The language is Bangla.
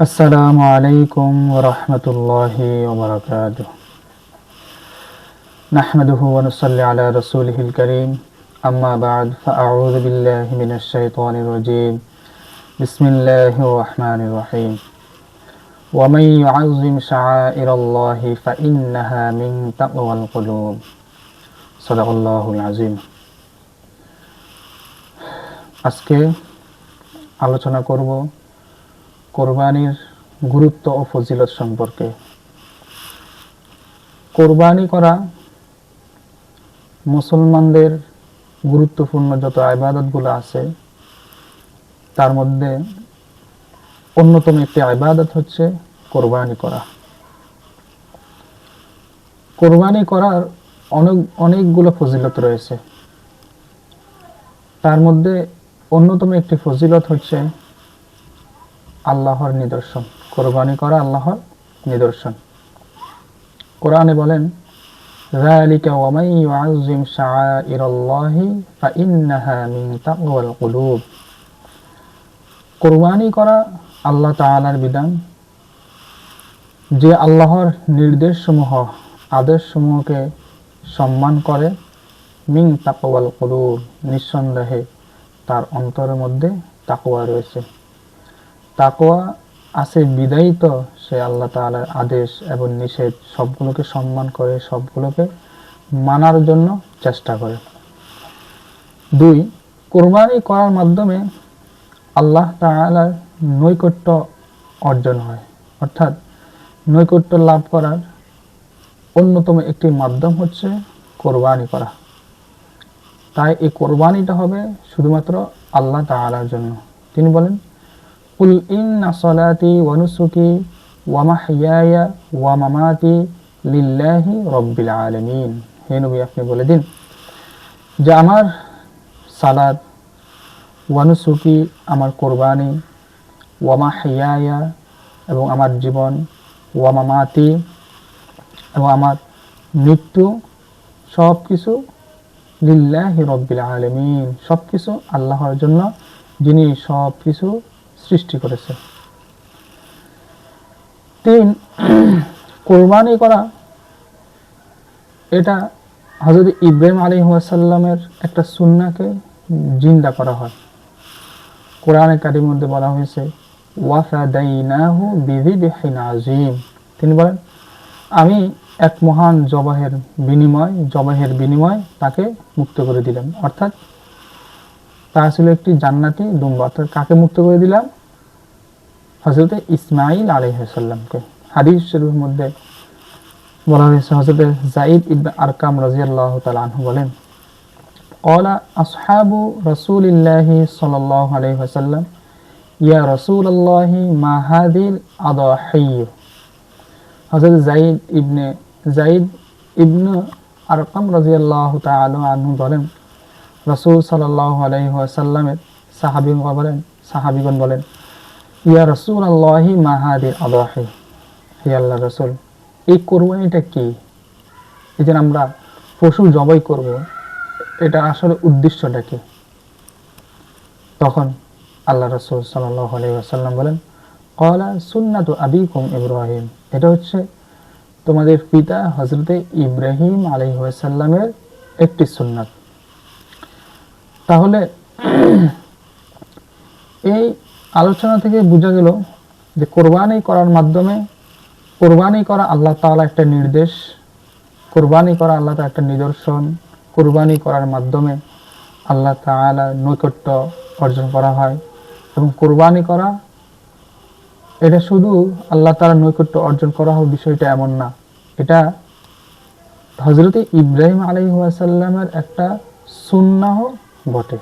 আসসালামু আলাইকুম ওয়া রাহমাতুল্লাহি ওয়া বারাকাতুহু। নাহমাদুহু ওয়া নুসাল্লি আলা রাসূলিহিল কারীম। আম্মা বা'দ ফাআউযু বিল্লাহি মিনাশ শাইতানির রাজীম। বিসমিল্লাহির রাহমানির রাহিম। ওয়া মান ইউ'আযযিম শাআইরাল্লাহি ফাইন্নাহা মিন তাকওয়াল কুলুব। সাদাকাল্লাহুল আযীম। আজকে আলোচনা করব কোরবানির গুরুত্ব ও ফজিলত সম্পর্কে। কোরবানি করা মুসলমানদের গুরুত্বপূর্ণ যত ইবাদতগুলো আছে তার মধ্যে অন্যতম একটি ইবাদত হচ্ছে কোরবানি করা। কোরবানি করার অনেকগুলো ফজিলত রয়েছে। তার মধ্যে অন্যতম একটি ফজিলত হচ্ছে আল্লাহর নিদর্শন। কোরবানি করা আল্লাহর নিদর্শন। কোরআনে বলেন, যালিকা ওয়া মান ইউ'আযযিম শাআইরাল্লাহি ফাইন্নাহা মিন তাকওয়াল কুলুব। কোরবানি করা আল্লাহ তাআলার বিধান। যে আল্লাহর নির্দেশসমূহ আদেশসমূহকে সম্মান করে, মিন তাকওয়াল কুলুব, নিঃসন্দেহে তার অন্তরের মধ্যে তাকওয়া রয়েছে। তাকওয়া আছে বিদায়ী তো সে আল্লাহ তাআলার আদেশ এবং নিষেধ সবগুলোকে সম্মান করে, সবগুলোকে মানার জন্য চেষ্টা করে। 2, কোরবানি করার মাধ্যমে আল্লাহ তাআলার নৈকট্য অর্জন হয়, অর্থাৎ নৈকট্য লাভ করার অন্যতম একটি মাধ্যম হচ্ছে কোরবানি করা। তাই এই কোরবানিটা হবে শুধুমাত্র আল্লাহ তাআলার জন্য। তিনি বলেন, কুল ইন্না সলাতি ওয়া নুসুকি ওয়া মাহইয়ায়া ওয়া মামাতি লিল্লাহি রাব্বিল আলামিন। হে নবী, আপনি বলে দিন যে আমার সালাত, ওয়া নুসুকি আমার কোরবানি, ওয়া মাহইয়ায়া এবং আমার জীবন, ওয়া মামাতি এবং আমার মৃত্যু, সব কিছু লিল্লাহি রাব্বিল আলামিন, সব কিছু আল্লাহর জন্য, যিনি সব কিছু সৃষ্টি করেছে। 3, কোরবানি করা এটা হযরত ইব্রাহিম আলাইহিস সালামের একটা সুন্নাহকে জিন্দা করা হয়। কোরআনে কারীমের মধ্যে বলা হয়েছে, ওয়া ফাদাইনাহু বিযিবহিন আযীম। তিনি বলেন, আমি এক মহান জবাহের বিনিময় তাকে মুক্ত করে দিলাম। অর্থাৎ তা ছিল একটি জান্নাতি দুম্বা। অর্থাৎ কাকে মুক্ত করে দিলাম? হযরত ইসমাঈল আলাইহিস সালামকে। হাদিস শরীফের মধ্যে বলা হয়েছে, হযরত যায়েদ ইবনে আরকাম রাদিয়াল্লাহু তাআলা আনহু বলেন, ক্বালা আসহাবু রাসূলিল্লাহি সাল্লাল্লাহু আলাইহি ওয়াসাল্লাম, ইয়া রাসূলুল্লাহি মা হাযিল আদাহি। হযরত যায়েদ ইবনে আরকাম রাদিয়াল্লাহু তাআলা আনহু বলেন, রাসূল সাল্লাল্লাহু আলাইহি ওয়াসাল্লামের সাহাবীগণ বলেন, ইয়া রাসূলুল্লাহি মা হাযিল আদাহি। হে আল্লাহর রাসূল, এই কোরবানিটা কি? এই যে আমরা পশু জবাই করব, এটা আসলে উদ্দেশ্যটা কি? তখন আল্লাহ রাসূল সাল্লাল্লাহু আলাইহি ওয়াসাল্লাম বলেন, ক্বালা সুন্নাতু আবিকুম ইব্রাহিম। এটা হচ্ছে তোমাদের পিতা হযরত ইব্রাহিম আলাইহিস সালামের একটি সুন্নাত। তাহলে এই আলোচনা থেকে বোঝা গেল যে কোরবানি করার মাধ্যমে, কোরবানি করা আল্লাহ তাআলা একটা নির্দেশ, কোরবানি করা আল্লাহ তাআলা একটা নিদর্শন। কোরবানি করার মাধ্যমে আল্লাহ তাআলা নৈকট্য অর্জন করা হয়। এবং কোরবানি করা এটা শুধু আল্লাহ তাআলা নৈকট্য অর্জন করা হবে বিষয়টা এমন না, এটা হযরত ইব্রাহিম আলাইহিস সালামের একটা সুন্নাহ বটে।